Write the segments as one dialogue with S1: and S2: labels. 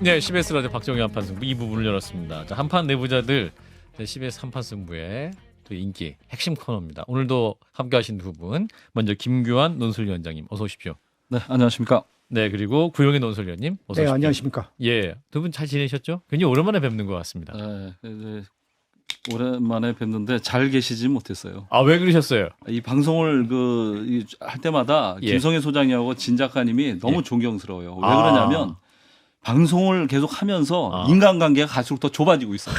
S1: 네, CBS 라디오 박정희 한판 승부 2부분을 열었습니다. 자, 한판 내부자들 CBS 한판 승부의 또 인기 핵심 코너입니다. 오늘도 함께하신 두 분, 먼저 김규환 논술위원장님 어서 오십시오.
S2: 네, 안녕하십니까.
S1: 네, 그리고 구용희 논술위원님 어서 오십시오.
S3: 네, 안녕하십니까.
S1: 예, 두 분 잘 지내셨죠? 굉장히 오랜만에 뵙는 것 같습니다.
S2: 네, 이제 오랜만에 뵙는데 잘 계시지 못했어요.
S1: 아, 왜 그러셨어요?
S2: 이 방송을 할 때마다
S1: 예.
S2: 김성애 소장님하고 진 작가님이 너무
S1: 예.
S2: 존경스러워요. 왜
S1: 아.
S2: 그러냐면 방송을 계속 하면서 인간관계가 갈수록 더 좁아지고 있어요.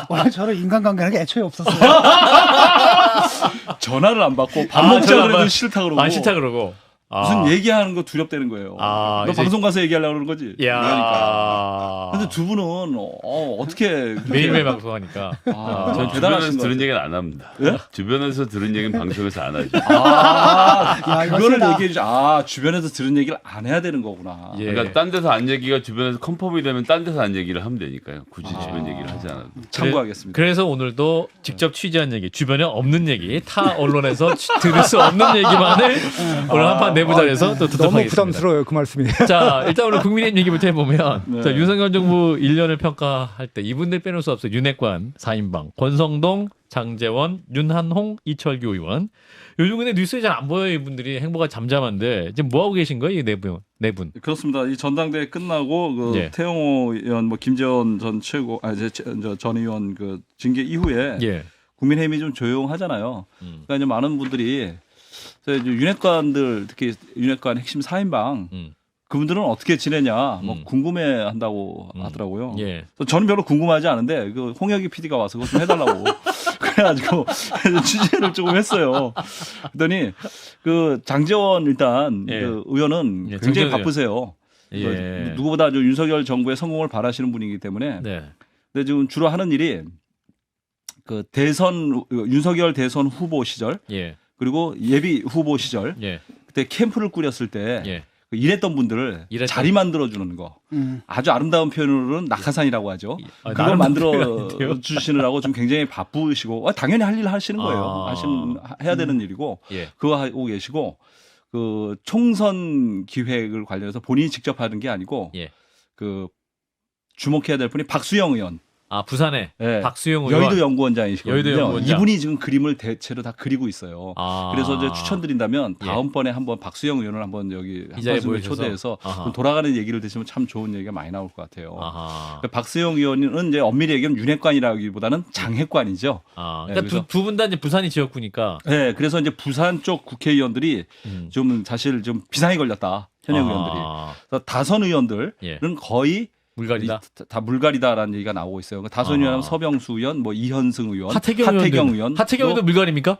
S3: 원래 저는 인간관계는 게 애초에 없었어요.
S2: 전화를 안 받고 밥
S1: 아,
S2: 먹자
S1: 전화 안
S2: 그래도
S1: 받-
S2: 싫다 그러고
S1: 안 싫다 그러고.
S2: 무슨 얘기하는 거 두렵다는 거예요.
S1: 아,
S2: 너
S1: 이제-
S2: 방송 가서 얘기하려고 그러는 거지.
S1: 야.
S2: 그러니까. 근데 두 분은 어떻게
S1: 매일매일 방송하니까.
S2: 전
S4: 주변에서 들은 얘기는 안 합니다.
S2: 예?
S4: 주변에서 들은 얘기는 방송에서 안 하죠.
S3: 야, 이거
S2: 그거를
S3: 세다.
S2: 얘기해 주죠. 아, 주변에서 들은 얘기를 안 해야 되는 거구나.
S1: 예.
S4: 그러니까 딴 데서 안 얘기가 주변에서 컨펌이 되면 딴 데서 안 얘기를 하면 되니까요. 굳이 주변 얘기를 하지 않아도.
S2: 참고하겠습니다.
S1: 그래서 오늘도 직접 취재한 얘기, 주변에 없는 얘기, 타 언론에서 들을 수 없는 얘기만을 오늘 한판 내부자에서 또 듣도록
S3: 너무
S1: 하겠습니다.
S3: 부담스러워요, 그 말씀이.
S1: 자, 일단 오늘 국민의힘 얘기부터 해보면
S2: 네.
S1: 자, 윤석열 정부 1년을 평가할 때 이분들 빼놓을 수 없어요. 윤핵관 4인방, 권성동, 장제원, 윤한홍, 이철규 의원. 요즘 근데 뉴스에 잘 안 보여요. 이분들이 행보가 잠잠한데 지금 뭐 하고 계신 거예요? 이 네 분.
S2: 그렇습니다. 이 전당대회 끝나고 그
S1: 예.
S2: 태영호 의원, 뭐 김재원 전 최고, 전 의원 그 징계 이후에
S1: 예.
S2: 국민의힘이 좀 조용하잖아요. 그러니까 이제 많은 분들이 이제 윤핵관들 특히 윤핵관 핵심 4인방 그분들은 어떻게 지내냐 뭐 궁금해한다고 하더라고요.
S1: 예.
S2: 그래서 저는 별로 궁금하지 않은데 그 홍혁이 PD가 와서 그거 좀 해달라고 그래가지고 취재를 조금 했어요. 그랬더니 그 장제원 일단
S1: 예.
S2: 그 의원은
S1: 예,
S2: 굉장히
S1: 장제원
S2: 바쁘세요.
S1: 예.
S2: 누구보다 좀 윤석열 정부의 성공을 바라시는 분이기 때문에.
S1: 네.
S2: 근데 지금 주로 하는 일이 그 윤석열 대선 후보 시절
S1: 예.
S2: 그리고 예비 후보 시절
S1: 예.
S2: 그때 캠프를 꾸렸을 때
S1: 예.
S2: 일했던 분들을
S1: 일했던-
S2: 자리 만들어 주는 거. 아주 아름다운 표현으로는 낙하산이라고 하죠.
S1: 아,
S2: 그걸
S1: 나름
S2: 만들어
S1: 표현인데요?
S2: 주시느라고 좀 굉장히 바쁘시고 당연히 할 일을 하시는 거예요. 해야 되는 일이고
S1: 예.
S2: 그거 하고 계시고 그 총선 기획을 관련해서 본인이 직접 하는 게 아니고
S1: 예.
S2: 그 주목해야 될 분이 박수영 의원.
S1: 아, 부산에
S2: 예.
S1: 박수영 의원.
S2: 여의도 연구원장이시거든요.
S1: 여의도 연구원장.
S2: 이분이 지금 그림을 대체로 다 그리고 있어요.
S1: 아.
S2: 그래서 이제 추천드린다면
S1: 예.
S2: 다음번에 한번 박수영 의원을 한번 여기
S1: 이 자리에
S2: 한번
S1: 모여주셔서?
S2: 초대해서
S1: 아하.
S2: 좀 돌아가는 얘기를 드시면 참 좋은 얘기가 많이 나올 것 같아요.
S1: 아하.
S2: 그러니까 박수영 의원은 이제 엄밀히 얘기하면 윤핵관이라기보다는 장핵관이죠.
S1: 아,
S2: 네,
S1: 그러니까
S2: 그래서-
S1: 두 분 다 이제 부산이 지역구니까.
S2: 네, 그래서 이제 부산 쪽 국회의원들이 좀 사실 좀 비상이 걸렸다. 현역 의원들이. 그래서 다선 의원들은
S1: 예.
S2: 거의
S1: 물갈이다.
S2: 다 물갈이다라는 얘기가 나오고 있어요. 그러니까 다선 의원은 서병수 의원, 뭐 이현승 의원,
S1: 하태경 의원. 하태경 의원도 물갈입니까?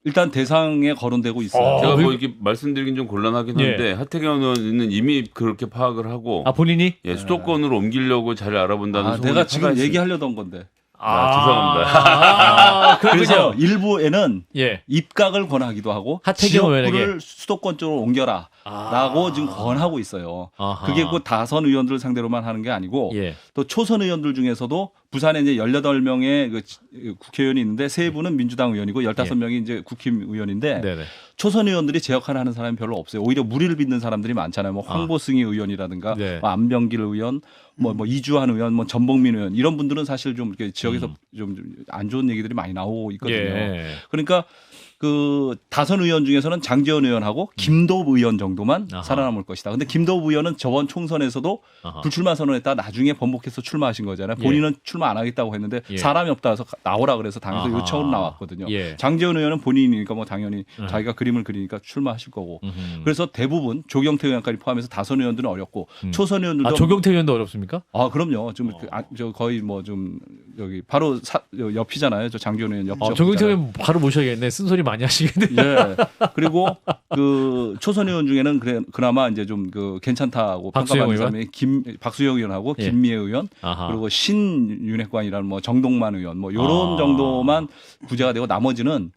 S2: 일단 대상에 거론되고 있어요.
S4: 제가
S1: 왜-
S4: 뭐 이렇게 말씀드리긴 좀 곤란하긴
S1: 예.
S4: 한데 하태경 의원은 이미 그렇게 파악을 하고
S1: 아, 본인이?
S4: 예, 수도권으로 옮기려고 자리를 알아본다는 소문이
S2: 내가 지금
S4: 파다했어요.
S2: 얘기하려던 건데.
S4: 죄송합니다.
S1: 그렇군요.
S2: 그래서 일부에는
S1: 예.
S2: 입각을 권하기도 하고
S1: 하태경 의원에게.
S2: 지역구를 수도권 쪽으로 옮겨라라고 지금 권하고 있어요.
S1: 아하.
S2: 그게 그 다선 의원들을 상대로만 하는 게 아니고
S1: 예.
S2: 또 초선 의원들 중에서도 부산에 이제 18명의 그 국회의원이 있는데 3분은 민주당 의원이고 15명이 이제 국힘 의원인데
S1: 네네.
S2: 초선 의원들이 제 역할을 하는 사람이 별로 없어요. 오히려 무리를 빚는 사람들이 많잖아요. 뭐 황보승희 의원이라든가
S1: 네.
S2: 뭐 안병길 의원, 뭐 이주환 의원, 뭐 전복민 의원 이런 분들은 사실 좀 이렇게 지역에서 좀 안 좋은 얘기들이 많이 나오고 있거든요.
S1: 예.
S2: 그러니까 그 다선 의원 중에서는 장제원 의원하고 김도읍 의원 정도만
S1: 아하.
S2: 살아남을 것이다. 근데 김도읍 의원은 저번 총선에서도
S1: 아하.
S2: 불출마 선언했다 나중에 번복해서 출마하신 거잖아요.
S1: 예.
S2: 본인은 출마 안 하겠다고 했는데
S1: 예.
S2: 사람이 없다 해서 나오라 그래서 당에서
S1: 아하.
S2: 요청으로 나왔거든요.
S1: 예.
S2: 장제원 의원은 본인이니까 뭐 당연히 자기가 그림을 그리니까 출마하실 거고. 그래서 대부분 조경태 의원까지 포함해서 다선 의원들은 어렵고 초선 의원들도
S1: 아, 조경태 의원도 어렵습니까?
S2: 아 그럼요. 좀 저 거의 뭐 좀 여기 바로 옆이잖아요. 저 장제원 의원 옆.
S1: 조경태 의원 바로 모셔야겠네. 쓴소리 많이 하시겠네.
S2: 예. 그리고 그 초선 의원 중에는 그나마 이제 좀 그 괜찮다고
S1: 박수영
S2: 평가받는 사람이 박수영 의원하고
S1: 예.
S2: 김미애 의원
S1: 아하.
S2: 그리고 신윤핵관이라는 뭐 정동만 의원 뭐 요런
S1: 아.
S2: 정도만 구제가 되고 나머지는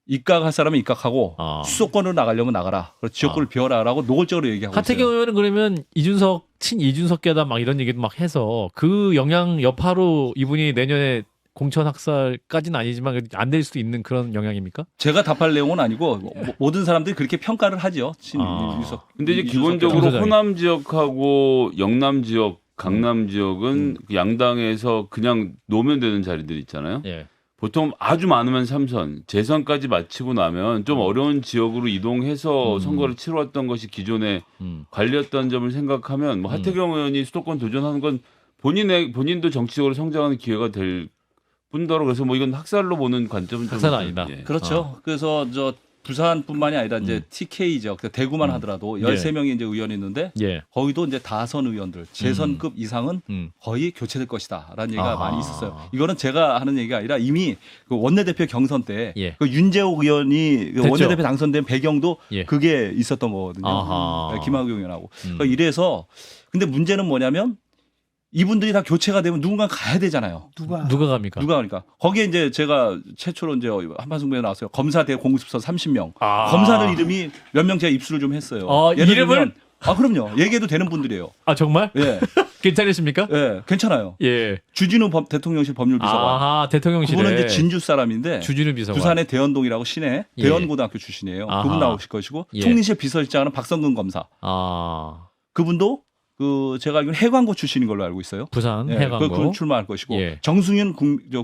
S2: 입각할 사람은 입각하고
S1: 아.
S2: 수도권으로 나가려면 나가라. 그리고 지역구를 비워라라고 노골적으로 얘기하고
S1: 하태경
S2: 있어요.
S1: 의원은 그러면 이준석 친이준석계다 막 이런 얘기도 막 해서 그 영향 여파로 이분이 내년에 공천 학살까지는 아니지만 안 될 수도 있는 그런 영향입니까?
S2: 제가 답할 내용은 아니고 모든 사람들이 그렇게 평가를 하죠. 유석.
S4: 근데 이제
S2: 이준석
S4: 기본적으로
S1: 당선자님.
S4: 호남 지역하고 영남 지역, 강남 지역은 그 양당에서 그냥 놓으면 되는 자리들 있잖아요.
S1: 예.
S4: 보통 아주 많으면 3선, 재선까지 마치고 나면 좀 어려운 지역으로 이동해서 선거를 치러왔던 것이 기존의 관리였던 점을 생각하면 뭐 하태경 의원이 수도권 도전하는 건 본인도 정치적으로 성장하는 기회가 될 뿐더러 그래서 뭐 이건 학살로 보는 관점은 좀
S1: 학살은 아니다.
S4: 예.
S2: 그렇죠. 그래서 저 부산뿐만이 아니라 이제 TK 지역, 대구만 하더라도 13명이 이제 의원이 있는데
S1: 예.
S2: 거기도 이제 다선 의원들, 재선급 이상은
S1: 음.
S2: 거의 교체될 것이다라는 얘기가
S1: 아하.
S2: 많이 있었어요. 이거는 제가 하는 얘기가 아니라 이미 그 원내대표 경선 때
S1: 예.
S2: 그 윤재옥 의원이 그
S1: 됐죠.
S2: 원내대표 당선된 배경도
S1: 예.
S2: 그게 있었던 거거든요.
S1: 아하.
S2: 김학용 의원하고. 그러니까 이래서 근데 문제는 뭐냐면 이분들이 다 교체가 되면 누군가 가야 되잖아요.
S3: 누가
S1: 누가 갑니까?
S2: 그러니까 거기에 이제 제가 최초로 이제 한판승부에 나왔어요. 검사 대 공수처 30명.
S1: 아.
S2: 검사들 이름이 몇 명 제가 입수를 좀 했어요.
S1: 아,
S2: 예를
S1: 이름을?
S2: 들면 그럼요. 얘기해도 되는 분들이에요.
S1: 아 정말?
S2: 예,
S1: 괜찮으십니까?
S2: 예, 괜찮아요.
S1: 예.
S2: 주진우 대통령실 법률비서관.
S1: 아하 대통령실에
S2: 그분은 이제 진주 사람인데
S1: 주진우 비서관.
S2: 부산의 대연동이라고 시내
S1: 예.
S2: 대연고등학교 출신이에요.
S1: 아하.
S2: 그분 나오실 것이고
S1: 예.
S2: 총리실 비서실장은 박성근 검사.
S1: 아
S2: 그분도 그 제가 알기로는 해관고 출신인 걸로 알고 있어요.
S1: 부산
S2: 예,
S1: 해관고.
S2: 그분 출마할 것이고
S1: 예.
S2: 정승윤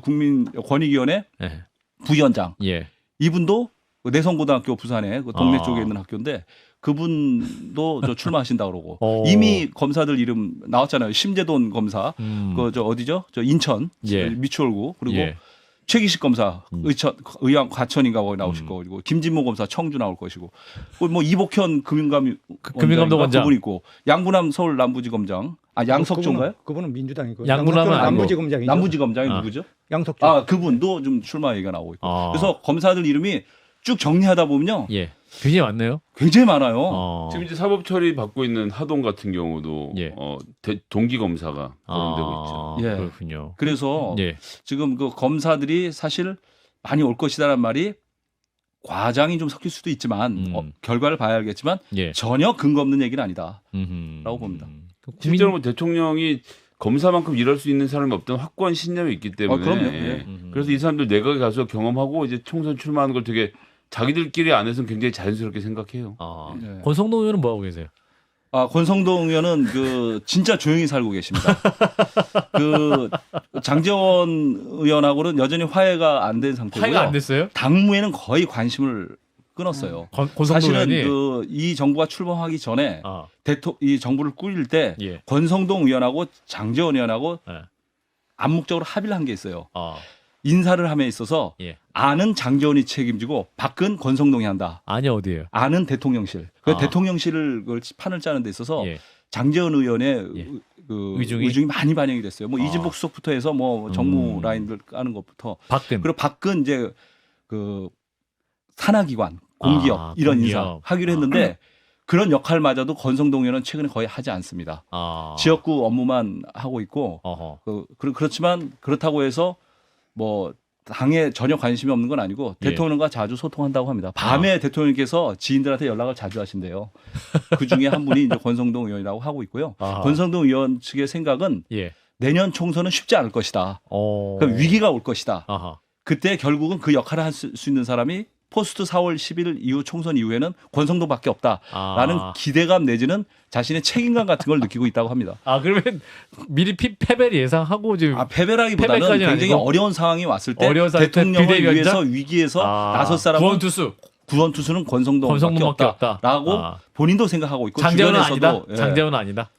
S2: 국민권익위원회
S1: 예.
S2: 부위원장.
S1: 예.
S2: 이분도 내성고등학교 부산에 그 동네
S1: 아.
S2: 쪽에 있는 학교인데 그분도 저 출마하신다 그러고
S1: 오.
S2: 이미 검사들 이름 나왔잖아요. 심재돈 검사.
S1: 음.
S2: 그 저 어디죠? 저 인천
S1: 예.
S2: 미추홀구 그리고
S1: 예.
S2: 최기식 검사 의왕 과천인가 거기 나오실 거고 김진모 검사 청주 나올 것이고 뭐 이복현
S1: 금융감독 원장.
S2: 그분 있고 양부남 서울 남부지검장 양석조인가요?
S3: 그분은 민주당이고
S1: 양분함은 아니고.
S3: 남부지검장이죠.
S2: 남부지검장이
S1: 아.
S2: 누구죠?
S3: 양석조.
S2: 그분도 좀 출마 얘기가 나오고 있고
S1: 아.
S2: 그래서 검사들 이름이 쭉 정리하다 보면요
S1: 예. 굉장히 많네요.
S2: 굉장히 많아요.
S1: 어.
S4: 지금 이제 사법 처리 받고 있는 하동 같은 경우도
S1: 예.
S4: 동기 검사가 거론되고 있죠.
S2: 예.
S1: 그렇군요.
S2: 그래서
S1: 예.
S2: 지금 그 검사들이 사실 많이 올 것이다라는 말이 과장이 좀 섞일 수도 있지만 결과를 봐야 알겠지만
S1: 예.
S2: 전혀 근거 없는 얘기는 아니다라고
S1: 음흠.
S2: 봅니다.
S4: 실제로 뭐 대통령이 검사만큼 일할 수 있는 사람이 없던 확고한 신념이 있기 때문에
S2: 그럼요.
S4: 예.
S2: 예.
S4: 그래서 이 사람들 내각에 가서 경험하고 이제 총선 출마하는 걸 되게 자기들끼리 안에서는 굉장히 자연스럽게 생각해요.
S1: 아.
S2: 예.
S1: 권성동 의원은 뭐 하고 계세요?
S2: 권성동 의원은 그 진짜 조용히 살고 계십니다. 그 장제원 의원하고는 여전히 화해가 안 된 상태고요.
S1: 화해가 안 됐어요?
S2: 당무에는 거의 관심을 끊었어요.
S1: 권성동
S2: 사실은
S1: 의원이
S2: 이 정부가 출범하기 전에
S1: 아.
S2: 이 정부를 꾸릴 때
S1: 예.
S2: 권성동 의원하고 장제원 의원하고
S1: 예.
S2: 암묵적으로 합의를 한 게 있어요.
S1: 아.
S2: 인사를 함에 있어서
S1: 예.
S2: 안은 장제원이 책임지고 밖은 권성동이 한다.
S1: 아니 어디예요?
S2: 안은 대통령실. 그
S1: 아.
S2: 대통령실을 그 판을 짜는 데 있어서
S1: 예.
S2: 장제원 의원의
S1: 예.
S2: 그
S1: 의중이?
S2: 의중이 많이 반영이 됐어요. 뭐
S1: 아.
S2: 이진복 수석부터 해서 뭐 정무 라인들 까는 것부터
S1: 박근.
S2: 그리고 밖은 이제 그 산하기관, 공기업
S1: 아,
S2: 이런
S1: 공기업.
S2: 인사 하기로 했는데 그런 역할마저도 권성동 의원은 최근에 거의 하지 않습니다.
S1: 아.
S2: 지역구 업무만 하고 있고
S1: 어허.
S2: 그렇지만 그렇다고 해서 뭐 당에 전혀 관심이 없는 건 아니고
S1: 예.
S2: 대통령과 자주 소통한다고 합니다. 밤에 대통령께서 지인들한테 연락을 자주 하신대요. 그 중에 한 분이 이제 권성동 의원이라고 하고 있고요.
S1: 아하.
S2: 권성동 의원 측의 생각은
S1: 예.
S2: 내년 총선은 쉽지 않을 것이다. 그러니까 위기가 올 것이다.
S1: 아하.
S2: 그때 결국은 그 역할을 할 수 있는 사람이 포스트 4월 10일 이후 총선 이후에는 권성동밖에 없다라는
S1: 아.
S2: 기대감 내지는 자신의 책임감 같은 걸 느끼고 있다고 합니다.
S1: 아 그러면 미리 패배를 예상하고 지금
S2: 패배라기보다는
S1: 패배까지는
S2: 굉장히
S1: 아니고?
S2: 어려운 상황이 왔을 때
S1: 어려운 상황 때
S2: 대통령을
S1: 비대위원장?
S2: 위해서 위기에서 나설 사람은
S1: 구원투수
S2: 구원투수는 권성동밖에 없다라고
S1: 아.
S2: 본인도 생각하고 있고
S1: 장재원은
S2: 주변에서도
S1: 아니다.
S2: 예.
S1: 장재원은 아니다.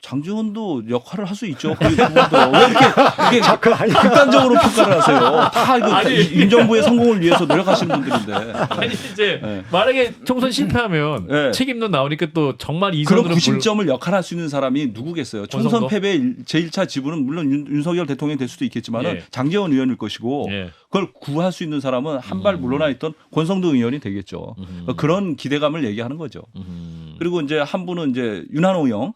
S2: 장재원도 역할을 할 수 있죠. 그분도 왜 이렇게 극단적으로 평가를 하세요? 다 이거
S1: 아니.
S2: 임정부의 성공을 위해서 노력하시는 분들인데.
S1: 아니 이제
S2: 예.
S1: 만약에 총선 실패하면
S2: 예.
S1: 책임론 나오니까 또 정말
S2: 그런
S1: 이선으로
S2: 구심점을 역할할 수 있는 사람이 누구겠어요? 총선
S1: 권성동?
S2: 패배 제1차 지분은 물론 윤석열 대통령이 될 수도 있겠지만
S1: 예.
S2: 장제원 의원일 것이고
S1: 예.
S2: 그걸 구할 수 있는 사람은 한 발 물러나 있던 권성동 의원이 되겠죠. 그런 기대감을 얘기하는 거죠. 그리고 이제 한 분은 이제 윤한홍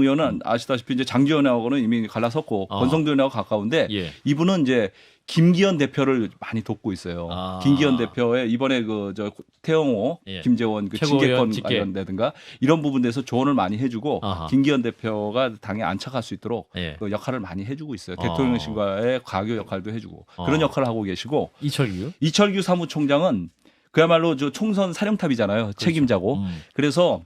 S2: 의원은 아시다시피 이제 장지원하고는 이미 갈라섰고 권성도 의원하고 가까운데
S1: 예.
S2: 이분은 이제 김기현 대표를 많이 돕고 있어요. 김기현 대표의 이번에 그 저 태영호,
S1: 예.
S2: 김재원 그 징계권 관련되든가 이런 부분에서 조언을 많이 해주고 김기현 대표가 당에 안착할 수 있도록
S1: 예.
S2: 그 역할을 많이 해주고 있어요. 대통령실과의 가교 역할도 해주고 그런 역할을 하고 계시고 이철규 사무총장은 그야말로 저 총선 사령탑이잖아요. 그렇죠. 책임자고. 그래서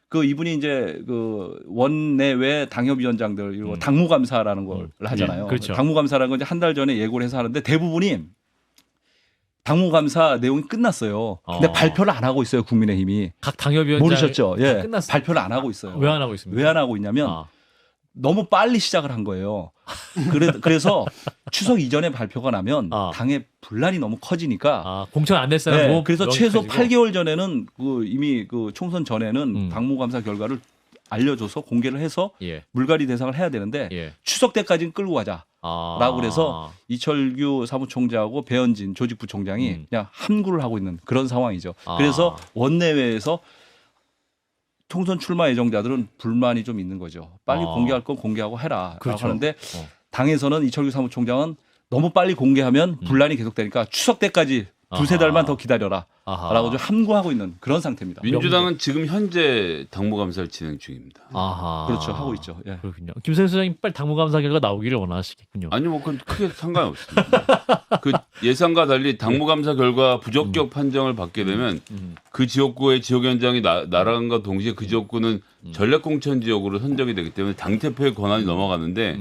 S2: 그 이분이 이제 그 원내외 당협위원장들 이런 당무감사라는 걸 하잖아요.
S1: 그렇죠.
S2: 당무감사라는 건 이제 한 달 전에 예고를 해서 하는데 대부분이 당무감사 내용이 끝났어요. 근데 발표를 안 하고 있어요. 국민의힘이.
S1: 각 당협위원장
S2: 모르셨죠? 예.
S1: 끝났어요.
S2: 발표를 안 하고 있어요.
S1: 왜 안 하고 있습니까?
S2: 왜 안 하고 있냐면 너무 빨리 시작을 한 거예요. 그래서 추석 이전에 발표가 나면 당의 분란이 너무 커지니까
S1: 공천 안 냈어요.
S2: 네, 그래서 최소 8개월 전에는 그 이미 그 총선 전에는 당무감사 결과를 알려줘서 공개를 해서 물갈이 대상을 해야 되는데 추석 때까지는 끌고 가자라고 그래서 이철규 사무총장하고 배현진 조직부총장이 그냥 함구를 하고 있는 그런 상황이죠. 그래서 원내외에서 총선 출마 예정자들은 불만이 좀 있는 거죠. 빨리 공개할 건 공개하고 해라.
S1: 그렇죠.
S2: 하는데 당에서는 이철규 사무총장은 너무 빨리 공개하면 분란이 계속되니까 추석 때까지 두세 달만 더 기다려라. 라고 좀 함구하고 있는 그런 상태입니다.
S4: 민주당은 지금 현재 당무감사를 진행 중입니다.
S2: 그렇죠. 하고 있죠. 예.
S1: 그렇군요. 김성현 소장님 빨리 당무감사 결과 나오기를 원하시겠군요.
S4: 아니 뭐 그건 크게 상관없습니다. 그 예상과 달리 당무감사 결과 부적격 판정을 받게 되면 그 지역구의 지역위원장이 날아간과 동시에 그 지역구는 전략공천 지역으로 선정이 되기 때문에 당대표의 권한이 넘어가는데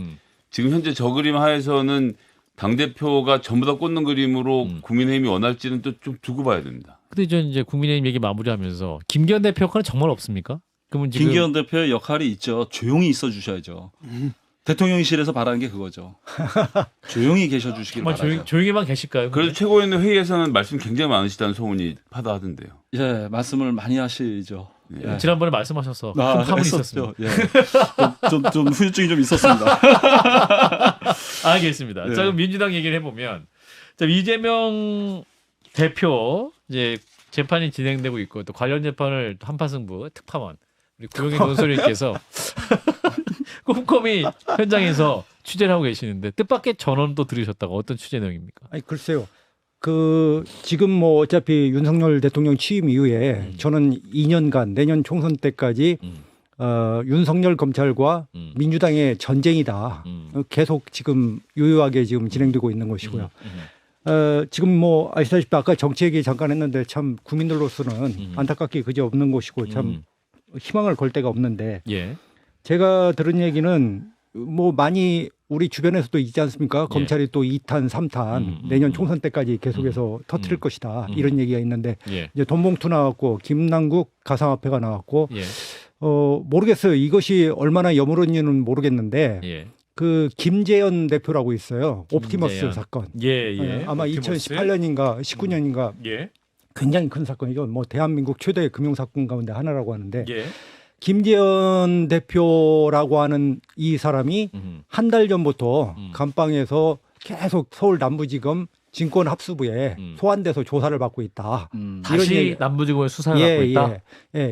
S4: 지금 현재 저 그림 하에서는 당대표가 전부 다 꽂는 그림으로 국민의힘이 원할지는 또 좀 두고 봐야 됩니다.
S1: 근데 이제 국민의힘 얘기 마무리하면서 김기현 대표 역할은 정말 없습니까? 그러면 지금
S2: 김기현 대표의 역할이 있죠. 조용히 있어 주셔야죠. 대통령실에서 바라는 게 그거죠. 조용히 계셔 주시길 바라죠.
S1: 조용히만 계실까요?
S4: 그래도 최고위원 회의에서는 말씀 굉장히 많으시다는 소문이 파다하던데요.
S2: 예, 말씀을 많이 하시죠.
S1: 예. 지난번에 말씀하셔서 큰 파문이 있었어요.
S2: 예. 좀 후유증이 좀 있었습니다.
S1: 알겠습니다.
S2: 예.
S1: 자, 그럼 민주당 얘기를 해보면 자, 이재명 대표 이제 재판이 진행되고 있고 또 관련 재판을 한파승부 특파원 우리 구용희 논설위께서 꼼꼼히 현장에서 취재를 하고 계시는데 뜻밖의 전원도 들으셨다고 어떤 취재 내용입니까?
S3: 아니 글쎄요. 그 지금 뭐 어차피 윤석열 대통령 취임 이후에 저는 2년간 내년 총선 때까지 윤석열 검찰과 민주당의 전쟁이다. 계속 지금 유효하게 지금 진행되고 있는 것이고요. 지금 뭐 아시다시피 아까 정치 얘기 잠깐 했는데 참 국민들로서는 안타깝게 그저 없는 것이고 참 희망을 걸 데가 없는데 제가 들은 얘기는 뭐 많이 우리 주변에서도 있지 않습니까? 검찰이 또 2탄, 3탄 내년 총선 때까지 계속해서 터뜨릴 것이다. 이런 얘기가 있는데 이제 돈봉투 나왔고 김남국 가상화폐가 나왔고 모르겠어요. 이것이 얼마나 여물었는지는 모르겠는데 그 김재현 대표라고 있어요. 옵티머스
S1: 김재현.
S3: 사건. 아마
S1: 옵티머스?
S3: 2018년인가 19년인가 굉장히 큰 사건이죠. 뭐 대한민국 최대 금융 사건 가운데 하나라고 하는데 김재현 대표라고 하는 이 사람이 한 달 전부터 감방에서 계속 서울 남부지검 진권합수부에 소환돼서 조사를 받고 있다.
S1: 다시 남부지검에 수사를 받고 있다.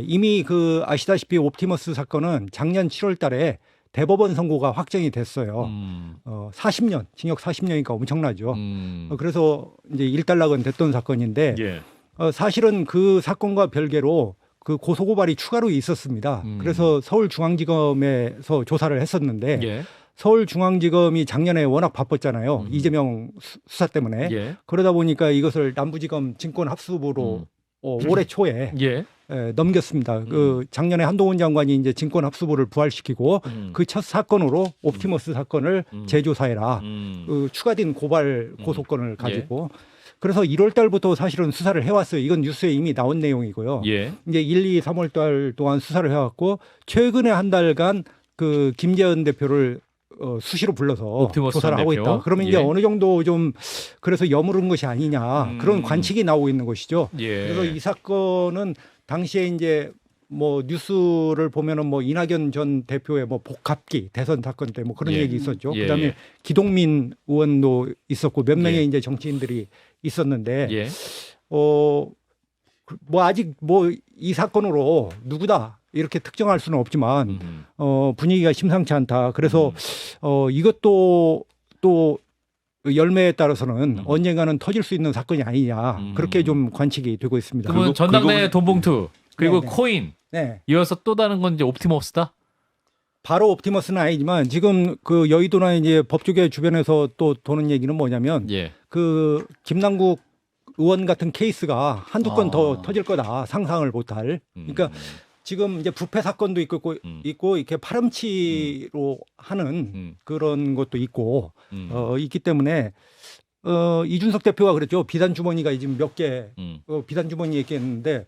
S3: 이미 그 아시다시피 옵티머스 사건은 작년 7월달에 대법원 선고가 확정이 됐어요. 40년 징역 40년이니까 엄청나죠. 그래서 이제 일단락은 됐던 사건인데 사실은 그 사건과 별개로 그 고소고발이 추가로 있었습니다. 그래서 서울중앙지검에서 조사를 했었는데 서울중앙지검이 작년에 워낙 바빴잖아요. 이재명 수사 때문에. 그러다 보니까 이것을 남부지검 진권합수부로 올해 초에 넘겼습니다. 그 작년에 한동훈 장관이 이제 진권합수부를 부활시키고 그 첫 사건으로 옵티머스 사건을 재조사해라. 그 추가된 고발 고소건을 가지고. 그래서 1월 달부터 사실은 수사를 해왔어요. 이건 뉴스에 이미 나온 내용이고요. 이제 1, 2, 3월 달 동안 수사를 해왔고 최근에 한 달간 그 김재현 대표를 수시로 불러서 조사를 하고 있다. 그러면 이제 어느 정도 좀 그래서 여무른 것이 아니냐 그런 관측이 나오고 있는 것이죠. 그래서 이 사건은 당시에 이제 뭐 뉴스를 보면은 뭐 이낙연 전 대표의 뭐 복합기 대선 사건 때 뭐 그런 얘기 있었죠. 그다음에 기동민 의원도 있었고 몇 명의 이제 정치인들이 있었는데 뭐 아직 뭐 이 사건으로 누구다 이렇게 특정할 수는 없지만 분위기가 심상치 않다. 그래서 이것도 또 열매에 따라서는 언젠가는 터질 수 있는 사건이 아니냐 그렇게 좀 관측이 되고 있습니다.
S1: 그러면 전당대 돈봉투 그리고
S3: 네, 네.
S1: 코인
S3: 네.
S1: 이어서 또 다른 건 이제 옵티머스다.
S3: 바로 옵티머스는 아니지만 지금 그 여의도나 이제 법조계 주변에서 또 도는 얘기는 뭐냐면
S1: 예.
S3: 그 김남국 의원 같은 케이스가 한두 건 더 터질 거다. 상상을 못할. 그러니까 지금 이제 부패 사건도 있고 이렇게 파렴치로 하는 그런 것도 있고 있기 때문에 이준석 대표가 그랬죠. 비단 주머니가 지금 몇 개 비단 주머니 얘기했는데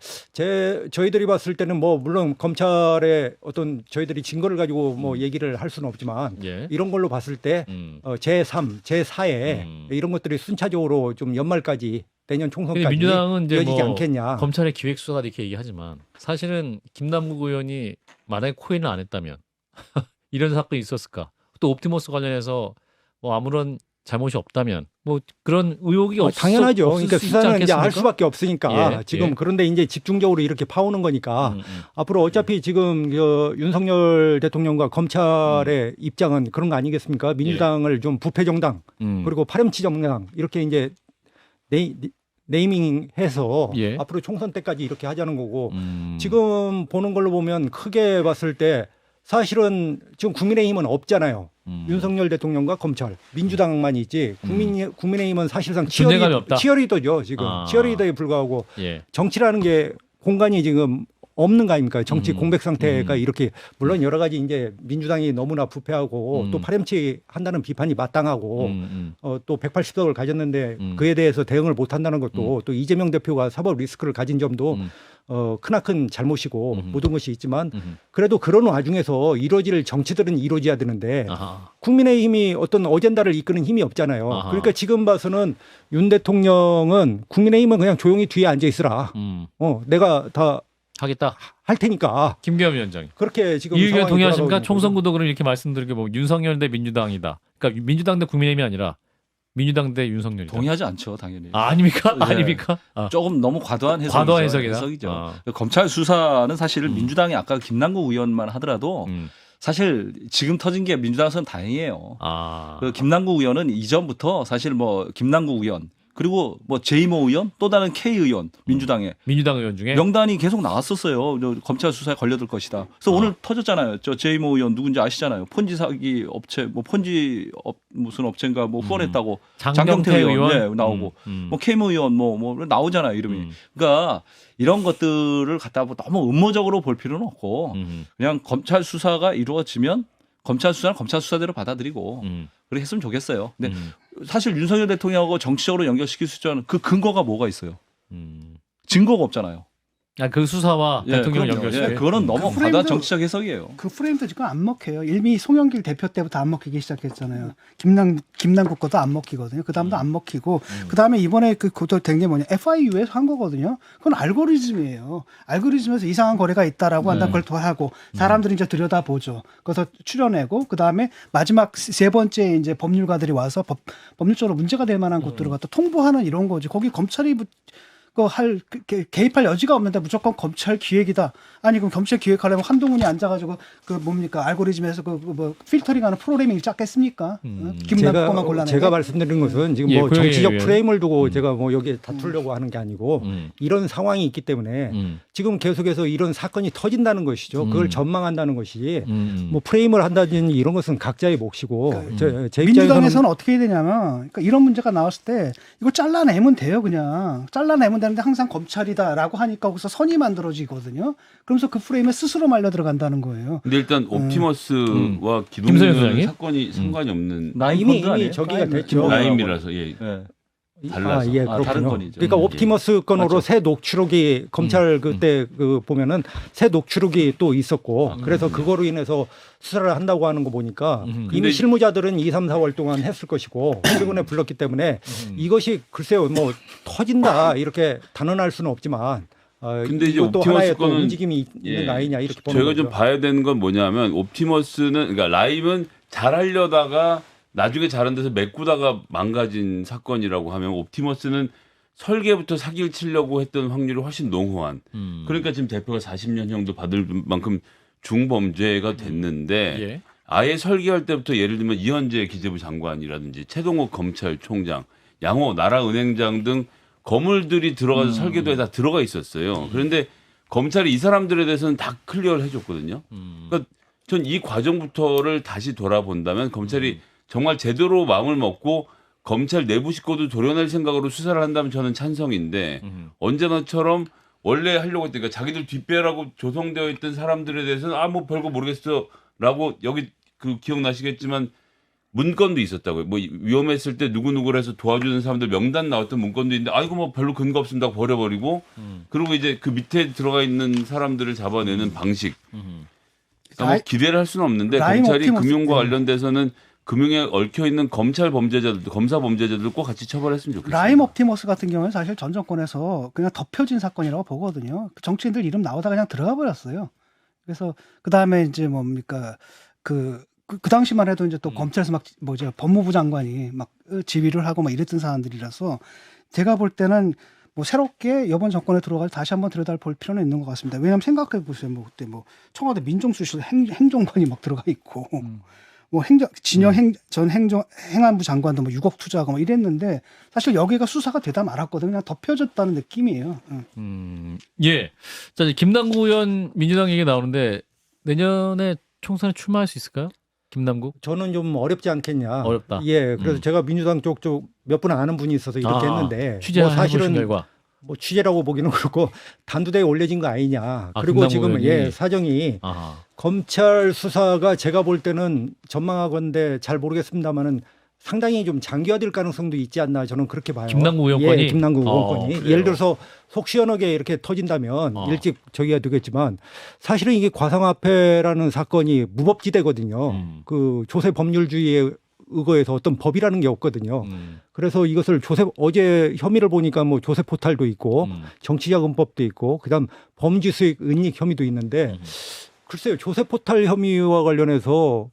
S3: 저희들이 봤을 때는 뭐 물론 검찰의 어떤 저희들이 증거를 가지고 뭐 얘기를 할 수는 없지만
S1: 예.
S3: 이런 걸로 봤을 때 제3, 제4에 이런 것들이 순차적으로 좀 연말까지 내년
S1: 근데
S3: 총선까지
S1: 민주당은 이제
S3: 이어지지
S1: 뭐
S3: 않겠냐.
S1: 검찰의 기획수사가 이렇게 얘기하지만 사실은 김남국 의원이 만약에 코인을 안 했다면 이런 사건이 있었을까? 또 옵티머스 관련해서 뭐 아무런 잘못이 없다면 뭐 그런 의혹이
S3: 당연하죠.
S1: 없을
S3: 그러니까
S1: 수 있지
S3: 수사는 이제 알
S1: 않겠습니까?
S3: 수밖에 없으니까
S1: 예,
S3: 지금
S1: 예.
S3: 그런데 이제 집중적으로 이렇게 파오는 거니까 앞으로 어차피 지금 윤석열 대통령과 검찰의 입장은 그런 거 아니겠습니까? 민주당을 좀 부패 정당 그리고 파렴치 정당 이렇게 이제 네이밍해서
S1: 예.
S3: 앞으로 총선 때까지 이렇게 하자는 거고 지금 보는 걸로 보면 크게 봤을 때 사실은 지금 국민의힘은 없잖아요. 윤석열 대통령과 검찰, 민주당만 있지 국민의힘은 사실상
S1: 존재감이 없다.
S3: 치어리더죠. 지금 치어리더에 불과하고
S1: 예.
S3: 정치라는 게 공간이 지금 없는 거 아닙니까? 정치 공백 상태가 이렇게 물론 여러 가지 이제 민주당이 너무나 부패하고 또 파렴치 한다는 비판이 마땅하고 또 180석을 가졌는데 그에 대해서 대응을 못 한다는 것도 또 이재명 대표가 사법 리스크를 가진 점도 크나큰 잘못이고 모든 것이 있지만 그래도 그런 와중에서 이루어질 정치들은 이루어져야 되는데
S1: 아하.
S3: 국민의힘이 어떤 어젠다를 이끄는 힘이 없잖아요.
S1: 아하.
S3: 그러니까 지금 봐서는 윤 대통령은 국민의힘은 그냥 조용히 뒤에 앉아 있으라. 내가 다
S1: 하겠다.
S3: 할 테니까
S1: 김기현 위원장이.
S3: 그렇게 지금
S1: 이 의견
S3: 상황이
S1: 동의하십니까?
S3: 돌아가고 있는
S1: 총선
S3: 거죠.
S1: 구도 그럼 이렇게 말씀드린 게 뭐 윤석열 대 민주당이다. 그러니까 민주당 대 국민의힘이 아니라 민주당 대 윤석열이다.
S2: 동의하지 않죠, 당연히.
S1: 아닙니까?
S2: 네.
S1: 아닙니까?
S2: 조금 너무 과도한 해석이죠.
S1: 과도한 해석이다.
S2: 해석이죠. 검찰 수사는 사실 민주당이 아까 김남국 의원만 하더라도 사실 지금 터진 게 민주당에서는 다행이에요. 그 김남국 의원은 이전부터 사실 뭐 김남국 의원 그리고 뭐 제이모 의원 또 다른 K 의원 민주당
S1: 의원 중에
S2: 명단이 계속 나왔었어요. 검찰 수사에 걸려들 것이다. 그래서 오늘 터졌잖아요. 저 제이모 의원 누군지 아시잖아요. 폰지 사기 업체 뭐 폰지 무슨 업체인가 뭐 후원했다고 장경태 의원 네, 나오고 뭐 K모 의원 뭐 나오잖아요 이름이. 그러니까 이런 것들을 갖다 너무 음모적으로 볼 필요는 없고 그냥 검찰 수사가 이루어지면 검찰 수사는 검찰 수사대로 받아들이고 그렇게 했으면 좋겠어요. 근데 사실 윤석열 대통령하고 정치적으로 연결시킬 수 있는 그 근거가 뭐가 있어요? 증거가 없잖아요.
S1: 그 수사와 대통령
S2: 그럼요.
S1: 연결시켜.
S2: 그거는 너무
S5: 그
S2: 과다한
S5: 프레임도-
S2: 정치적 해석이에요.
S5: 그 프레임도 지금 안 먹혀요. 이미 송영길 대표 때부터 안 먹히기 시작했잖아요. 김남국 것도 안 먹히거든요. 그 다음도 안 먹히고 그 다음에 이번에 그 고도 된 게 뭐냐 FIU에서 한 거거든요. 그건 알고리즘이에요. 알고리즘에서 이상한 거래가 있다라고 한다면 그걸 더 하고 사람들이 이제 들여다 보죠. 그래서 추려내고 그 다음에 마지막 세 번째 이제 법률가들이 와서 법률적으로 문제가 될 만한 것들을 갖다 통보하는 이런 거지. 거기 검찰이 개입할 여지가 없는데 무조건 검찰 기획이다. 아니 그럼 검찰 기획하려면 한동훈이 앉아가지고 그 뭡니까 알고리즘에서 뭐 필터링하는 프로그래밍을 짰겠습니까? 김남국만 골라내게.
S3: 제가 말씀드린 것은 지금 뭐
S1: 그러게,
S3: 정치적
S1: 예.
S3: 프레임을 두고 제가 뭐 여기에 다투려고 하는 게 아니고 이런 상황이 있기 때문에 지금 계속해서 이런 사건이 터진다는 것이죠. 그걸 전망한다는 것이 뭐 프레임을 한다든지 이런 것은 각자의 몫이고 제 입장에서는
S5: 민주당에서는 어떻게 해야 되냐면 그러니까 이런 문제가 나왔을 때 이거 잘라내면 돼요. 그냥 잘라내면 되는데 항상 검찰이다라고 하니까 거기서 선이 만들어지거든요. 그러면서 그 프레임에 스스로 말려 들어간다는 거예요.
S4: 근데 일단 옵티머스와
S1: 김성현
S4: 기동전
S1: 소장이?
S4: 사건이 상관이 없는
S3: 이미
S2: 아니에요?
S3: 저기가
S5: 라임,
S3: 됐죠.
S4: 라임이라서 예.
S2: 네.
S4: 달라서.
S3: 예,
S2: 다른
S3: 그렇군요.
S2: 건이죠.
S3: 그러니까 옵티머스 건으로
S2: 맞죠.
S3: 새 녹취록이 검찰 그때 그 보면은 새 녹취록이 또 있었고 그래서 그거로 인해서 수사를 한다고 하는 거 보니까
S4: 근데
S3: 이미 실무자들은 2, 3, 4월 동안 했을 것이고 최근에 불렀기 때문에 이것이 글쎄요 뭐 터진다 이렇게 단언할 수는 없지만
S4: 근데 이제
S3: 이것도
S4: 옵티머스
S3: 하나의 또
S4: 거는
S3: 움직임이 있는 거 아니냐 이렇게 보는
S4: 저희가
S3: 거죠.
S4: 좀 봐야 되는 건 뭐냐면 옵티머스는 그러니까 라임은 잘하려다가 나중에 잘한 데서 메꾸다가 망가진 사건이라고 하면 옵티머스는 설계부터 사기를 치려고 했던 확률이 훨씬 농후한. 그러니까 지금 대표가 40년형도 받을 만큼 중범죄가 됐는데
S1: 예.
S4: 아예 설계할 때부터 예를 들면 이현재 기재부 장관이라든지 최동욱 검찰총장, 양호 나라은행장 등 거물들이 들어가서 설계도에 다 들어가 있었어요. 그런데 검찰이 이 사람들에 대해서는 다 클리어를 해줬거든요. 그러니까 전 이 과정부터를 다시 돌아본다면 검찰이 정말 제대로 마음을 먹고 검찰 내부 식구도 도려낼 생각으로 수사를 한다면 저는 찬성인데 언제나처럼 원래 하려고 했던 그러니까 자기들 뒷배라고 조성되어 있던 사람들에 대해서는 아 뭐 별거 모르겠어라고 여기 그 기억나시겠지만 문건도 있었다고요. 뭐 위험했을 때 누구누구를 해서 도와주는 사람들 명단 나왔던 문건도 있는데 아이고 뭐 별로 근거 없습니다 버려버리고 그리고 이제 그 밑에 들어가 있는 사람들을 잡아내는 방식. 그러니까 뭐 기대를 할 수는 없는데 검찰이 금융과 관련돼서는 금융에 얽혀 있는 검찰 범죄자들, 검사 범죄자들 꼭 같이 처벌했으면 좋겠어요.
S5: 라임 옵티머스 같은 경우는 사실 전 정권에서 그냥 덮여진 사건이라고 보거든요. 정치인들 이름 나오다가 그냥 들어가 버렸어요. 그래서 그 다음에 이제 뭡니까 그 당시만 해도 이제 또 검찰에서 막 뭐죠 법무부 장관이 막 지휘를 하고 막 이랬던 사람들이라서 제가 볼 때는 뭐 새롭게 이번 정권에 들어갈 다시 한번 들여다볼 필요는 있는 것 같습니다. 왜냐하면 생각해 보세요. 뭐 그때 뭐 청와대 민정수실 행정관이 막 들어가 있고. 뭐 진영 전 행안부 장관도 뭐 6억 투자하고 뭐 이랬는데 사실 여기가 수사가 되다 말았거든요. 그냥 덮여졌다는 느낌이에요.
S1: 예. 자, 이제 김남국 의원 민주당 얘기 나오는데 내년에 총선에 출마할 수 있을까요? 김남국?
S3: 저는 좀 어렵지 않겠냐.
S1: 어렵다.
S3: 예, 그래서 제가 민주당 쪽 몇 분 아는 분이 있어서 이렇게 했는데 뭐 사실은
S1: 결과.
S3: 뭐 취재라고 보기는 그렇고 단두대에 올려진 거 아니냐. 그리고 지금 예 사정이 검찰 수사가 제가 볼 때는 전망하건대 잘 모르겠습니다만은 상당히 좀 장기화될 가능성도 있지 않나 저는 그렇게 봐요.
S1: 김남국 의원권이?
S3: 예, 김남국 의원권이
S1: 그래요?
S3: 예를 들어서 속 시원하게 이렇게 터진다면 일찍 저기가 되겠지만 사실은 이게 과상화폐라는 사건이 무법지대거든요. 그 조세 법률주의에 의거해서 어떤 법이라는 게 없거든요. 그래서 이것을 어제 혐의를 보니까 뭐 조세 포탈도 있고 정치자금법도 있고 그다음 범죄수익 은닉 혐의도 있는데 글쎄요 조세 포탈 혐의와 관련해서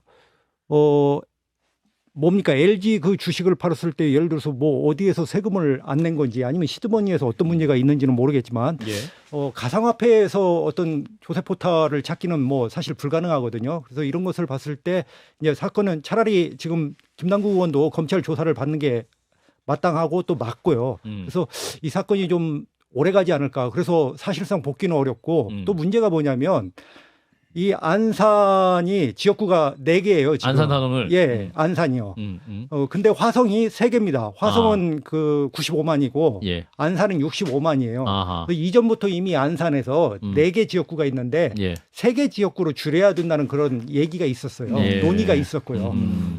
S3: 뭡니까 LG 그 주식을 팔았을 때 예를 들어서 뭐 어디에서 세금을 안 낸 건지 아니면 시드머니에서 어떤 문제가 있는지는 모르겠지만
S1: 예.
S3: 가상화폐에서 어떤 조세 포탈을 찾기는 뭐 사실 불가능하거든요. 그래서 이런 것을 봤을 때 이제 사건은 차라리 지금 김남국 의원도 검찰 조사를 받는 게 마땅하고 또 맞고요. 그래서 이 사건이 좀 오래 가지 않을까. 그래서 사실상 복귀는 어렵고 또 문제가 뭐냐면 이 안산이 지역구가 4개예요. 지금.
S1: 안산 단원을.
S3: 예, 안산이요. 근데 화성이 3개입니다. 화성은 그 95만이고
S1: 예.
S3: 안산은 65만이에요.
S1: 아하.
S3: 이전부터 이미 안산에서 4개 지역구가 있는데
S1: 예.
S3: 3개 지역구로 줄여야 된다는 그런 얘기가 있었어요.
S1: 예.
S3: 논의가 있었고요.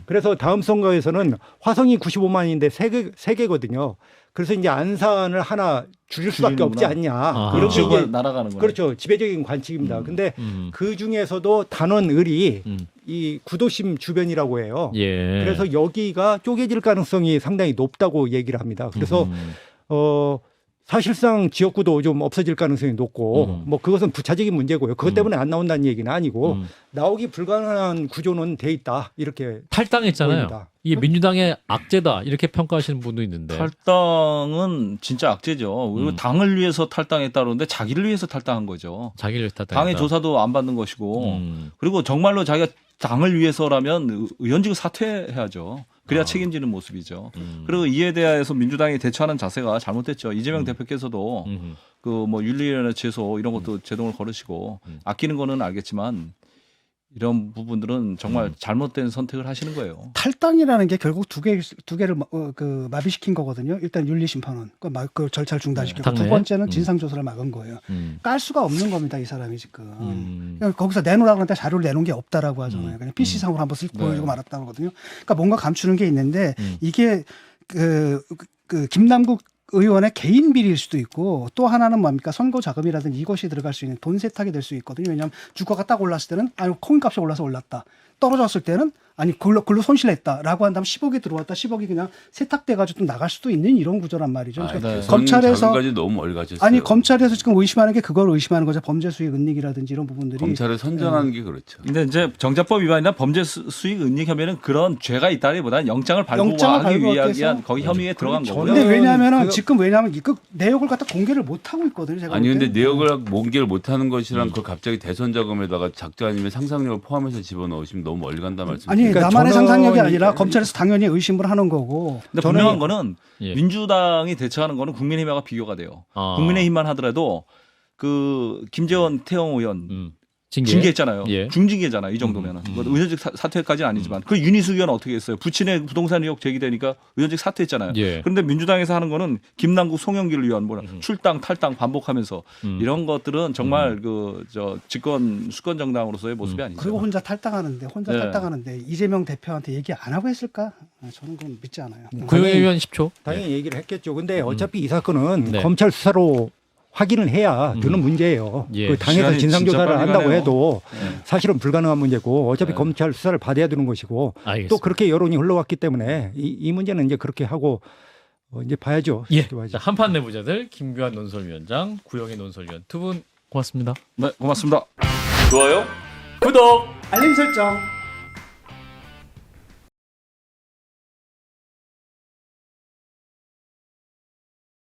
S3: 그래서 다음 선거에서는 화성이 95만인데 3개거든요. 그래서 이제 안산을 하나 줄일 수밖에
S2: 줄이는구나.
S3: 없지 않냐.
S1: 이런
S3: 게
S2: 지역을 날아가는 거예요.
S3: 그렇죠. 지배적인 관측입니다. 근데 그 중에서도 단원을이 이 구도심 주변이라고 해요.
S1: 예.
S3: 그래서 여기가 쪼개질 가능성이 상당히 높다고 얘기를 합니다. 그래서 사실상 지역구도 좀 없어질 가능성이 높고 뭐 그것은 부차적인 문제고요. 그것 때문에 안 나온다는 얘기는 아니고 나오기 불가능한 구조는 돼 있다. 이렇게
S1: 탈당했잖아요.
S3: 보입니다.
S1: 이게 민주당의 악재다 이렇게 평가하시는 분도 있는데.
S2: 탈당은 진짜 악재죠. 그리고 당을 위해서 탈당했다 그러는데 자기를 위해서 탈당한 거죠.
S1: 자기를 탈당했다.
S2: 당의 조사도 안 받는 것이고 그리고 정말로 자기가 당을 위해서라면 의원직을 사퇴해야죠. 그래야 책임지는 모습이죠. 그리고 이에 대해서 민주당이 대처하는 자세가 잘못됐죠. 이재명 대표께서도 그 뭐 윤리위원회 제소 이런 것도 제동을 걸으시고 아끼는 거는 알겠지만 이런 부분들은 정말 잘못된 선택을 하시는 거예요.
S5: 탈당이라는 게 결국 두 개를 그 마비시킨 거거든요. 일단 윤리심판원 그 절차를 중단시키고
S1: 당내?
S5: 두 번째는 진상조사를 막은 거예요. 깔 수가 없는 겁니다. 이 사람이 지금. 그냥 거기서 내놓으라고 하는데 자료를 내놓은 게 없다라고 하잖아요. 그냥 PC상으로 한번 쓱 보여주고 말았다고 하거든요. 그러니까 뭔가 감추는 게 있는데 이게 그 김남국 의원의 개인 비리일 수도 있고 또 하나는 뭡니까 선거 자금이라든지 이것이 들어갈 수 있는 돈 세탁이 될 수 있거든요. 왜냐하면 주가가 딱 올랐을 때는 아유 코인값이 올라서 올랐다. 떨어졌을 때는 아니 글로 손실했다라고 한다면 10억이 들어왔다 10억이 그냥 세탁돼가지고 또 나갈 수도 있는 이런 구조란 말이죠.
S4: 아,
S5: 그러니까
S2: 네.
S5: 검찰에서
S4: 까지 너무 멀리 가셨어요.
S5: 아니 검찰에서 지금 의심하는 게 그걸 의심하는 거죠. 범죄 수익 은닉이라든지 이런 부분들이
S4: 검찰을 선전하는 게 그렇죠.
S2: 근데 이제 정자법 위반이나 범죄 수익 은닉 혐의는 그런 죄가 있다기보다는 영장을 발부하기 위한 거기 혐의에 들어간 거고요.
S5: 근데 왜냐하면은
S3: 그-
S5: 지금 왜냐하면 그 내역을 갖다 공개를 못 하고 있거든요. 제가
S4: 아니
S5: 볼
S4: 근데
S5: 때.
S4: 내역을 공개를 못하는 것이랑 그걸 갑자기 대선 자금에다가 작자 아니면 상상력을 포함해서 집어넣으시면 너무 멀리 간다 말씀.
S5: 아니
S3: 그러니까
S5: 나만의
S3: 저는
S5: 상상력이 아니라 검찰에서 당연히 의심을 하는 거고.
S2: 근데
S3: 저는-
S2: 분명한 거는
S1: 예.
S2: 민주당이 대처하는 거는 국민의힘하고 비교가 돼요.
S1: 아.
S2: 국민의힘만 하더라도 그 김재원 태영 의원 징계했잖아요.
S1: 예.
S2: 중징계잖아요. 이 정도면은. 뭐 의원직 사퇴까지는 아니지만 그 윤희숙 의원 어떻게 했어요? 부친의 부동산 의혹 제기되니까 의원직 사퇴했잖아요.
S1: 예.
S2: 그런데 민주당에서 하는 거는 김남국 송영길을 위한 뭐 출당 탈당 반복하면서 이런 것들은 정말 그 저 집권 수권 정당으로서의 모습이 아니죠.
S5: 그리고 혼자 탈당하는데 이재명 대표한테 얘기 안 하고 했을까? 저는 그건 믿지 않아요.
S1: 고영희 의원 10초.
S3: 당연히 얘기를 했겠죠. 근데 어차피 이 사건은
S1: 네.
S3: 검찰 수사로 확인을 해야 되는 문제예요.
S1: 예.
S3: 그 당에서
S2: 시간이
S3: 진상조사를
S2: 진짜 빨리
S3: 한다고
S2: 가네요.
S3: 해도 사실은 불가능한 문제고 어차피
S2: 네.
S3: 검찰 수사를 받아야 되는 것이고
S1: 알겠습니다.
S3: 또 그렇게 여론이 흘러왔기 때문에 이 문제는 이제 그렇게 하고 이제 봐야죠.
S1: 예.
S3: 지켜봐야죠.
S1: 자, 한판 내부자들 김규환 논설위원장, 구영희 논설위원 두 분 고맙습니다.
S2: 네, 고맙습니다.
S4: 좋아요?
S1: 구독.
S5: 알림 설정.